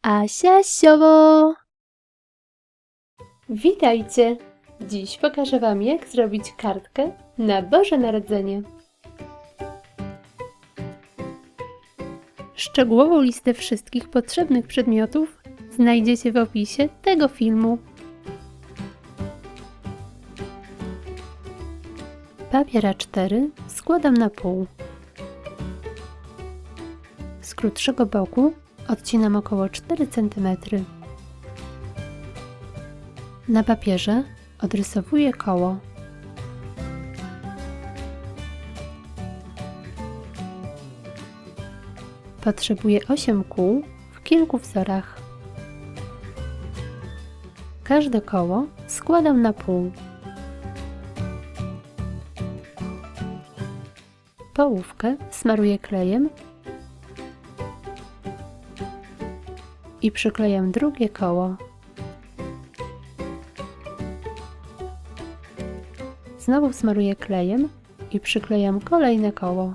Asia Siowo! Witajcie! Dziś pokażę Wam, jak zrobić kartkę na Boże Narodzenie. Szczegółową listę wszystkich potrzebnych przedmiotów znajdziecie w opisie tego filmu. Papier A4 składam na pół. Z krótszego boku odcinam około 4 cm. Na papierze odrysowuję koło. Potrzebuję 8 kół w kilku wzorach. Każde koło składam na pół. Połówkę smaruję klejem i przyklejam drugie koło. Znowu smaruję klejem i przyklejam kolejne koło.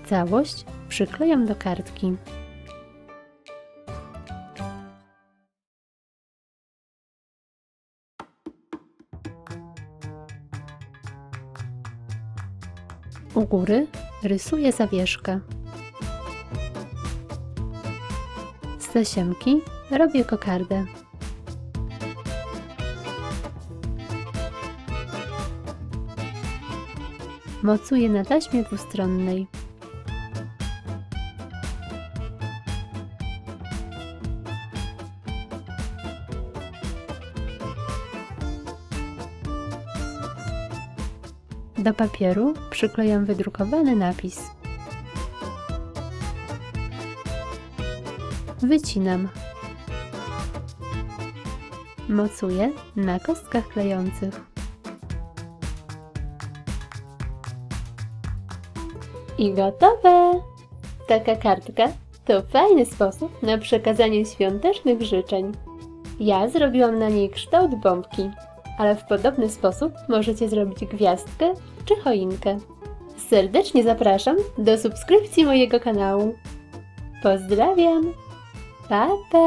Całość przyklejam do kartki. U góry rysuję zawieszkę. Z tasiemki robię kokardę. Mocuję na taśmie dwustronnej. Do papieru przyklejam wydrukowany napis. Wycinam. Mocuję na kostkach klejących. I gotowe! Taka kartka to fajny sposób na przekazanie świątecznych życzeń. Ja zrobiłam na niej kształt bombki, ale w podobny sposób możecie zrobić gwiazdkę czy choinkę. Serdecznie zapraszam do subskrypcji mojego kanału. Pozdrawiam! Pa, pa!